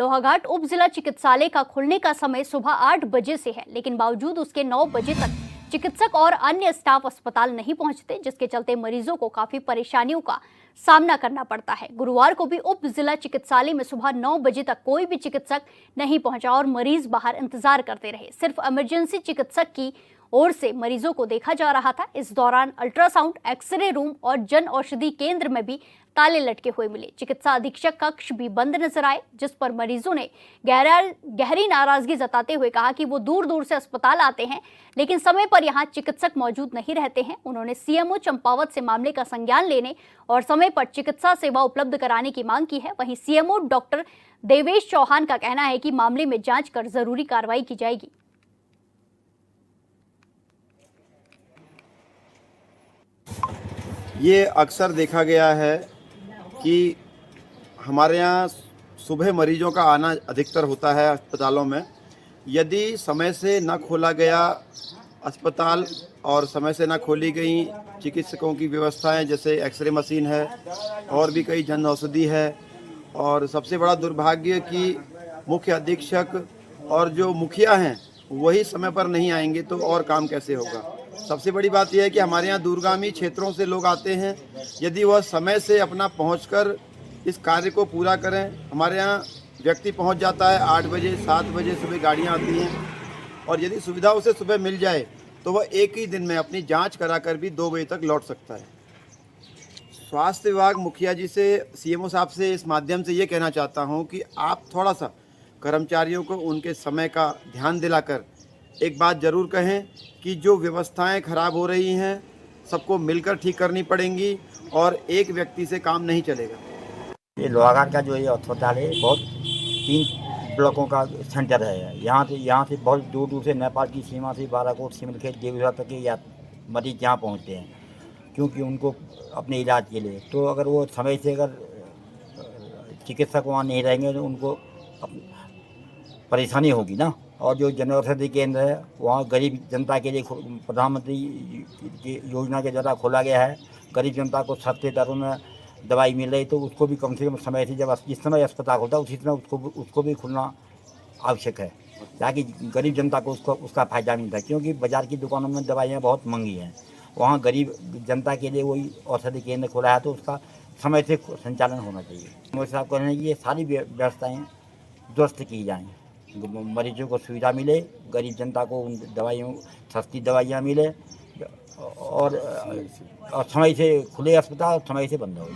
लोहाघाट उप जिला चिकित्सालय का खुलने का समय सुबह 8 बजे से है, लेकिन बावजूद उसके 9 बजे तक चिकित्सक और अन्य स्टाफ अस्पताल नहीं पहुंचते, जिसके चलते मरीजों को काफी परेशानियों का सामना करना पड़ता है। गुरुवार को भी उप जिला चिकित्सालय में सुबह 9 बजे तक कोई भी चिकित्सक नहीं पहुंचा और मरीज बाहर इंतजार करते रहे। सिर्फ इमरजेंसी चिकित्सक की ओर से मरीजों को देखा जा रहा था। इस दौरान अल्ट्रासाउंड, एक्सरे रूम और जन औषधि केंद्र में भी ताले लटके हुए मिले। चिकित्सा अधीक्षक कक्ष भी बंद नजर आए, जिस पर मरीजों ने गहरी नाराजगी जताते हुए कहा कि वो दूर दूर से अस्पताल आते हैं, लेकिन समय पर यहाँ चिकित्सक मौजूद नहीं रहते हैं। उन्होंने सीएमओ चंपावत से मामले का संज्ञान लेने और समय पर चिकित्सा सेवा उपलब्ध कराने की मांग की है। वहीं सीएमओ डॉक्टर देवेश चौहान का कहना है कि मामले में जांच कर जरूरी कार्रवाई की जाएगी। ये अक्सर देखा गया है कि हमारे यहाँ सुबह मरीजों का आना अधिकतर होता है अस्पतालों में। यदि समय से न खोला गया अस्पताल और समय से न खोली गई चिकित्सकों की व्यवस्थाएं, जैसे एक्सरे मशीन है और भी कई जन औषधि है, और सबसे बड़ा दुर्भाग्य कि मुख्य अधीक्षक और जो मुखिया हैं वही समय पर नहीं आएंगे तो और काम कैसे होगा। सबसे बड़ी बात यह है कि हमारे यहाँ दूरगामी क्षेत्रों से लोग आते हैं। यदि वह समय से अपना पहुंचकर इस कार्य को पूरा करें। हमारे यहाँ व्यक्ति पहुंच जाता है 8 बजे, 7 बजे सुबह गाड़ियाँ आती हैं, और यदि सुविधा उसे सुबह मिल जाए तो वह एक ही दिन में अपनी जांच कराकर भी 2 बजे तक लौट सकता है। स्वास्थ्य विभाग मुखिया जी से, सीएमओ साहब से इस माध्यम से ये कहना चाहता हूँ कि आप थोड़ा सा कर्मचारियों को उनके समय का ध्यान दिलाकर एक बात ज़रूर कहें कि जो व्यवस्थाएं खराब हो रही हैं सबको मिलकर ठीक करनी पड़ेंगी और एक व्यक्ति से काम नहीं चलेगा। ये लोहाघाट का जो ये अस्पताल है बहुत 3 ब्लॉकों का सेंटर है। यहाँ से बहुत दूर दूर से नेपाल की सीमा से बाराकोट, सिमलखेत, देवझर तक के मरीज यहाँ पहुँचते हैं, क्योंकि उनको अपने इलाज के लिए। तो अगर वो समय से अगर चिकित्सक वहाँ नहीं रहेंगे तो उनको परेशानी होगी ना। और जो जन औषधि केंद्र है वहाँ गरीब जनता के लिए प्रधानमंत्री की योजना के द्वारा खोला गया है। गरीब जनता को सस्ते दरों में दवाई मिल रही, तो उसको भी कम से कम समय से, जब जिस समय अस्पताल होता है उसी समय उसको भी खुलना आवश्यक है, ताकि गरीब जनता को उसका फ़ायदा मिलता है। क्योंकि बाज़ार की दुकानों में दवाइयाँ बहुत महंगी हैं, वहाँ गरीब जनता के लिए वही औषधि केंद्र खोला है, तो उसका समय से संचालन होना चाहिए। मोदी साहब कह रहे हैं कि ये सारी व्यवस्थाएँ दुरुस्त की जाएँ, मरीजों को सुविधा मिले, गरीब जनता को उन दवाइयों, सस्ती दवाइयाँ मिले, और समय से खुले अस्पताल, समय से बंद हो।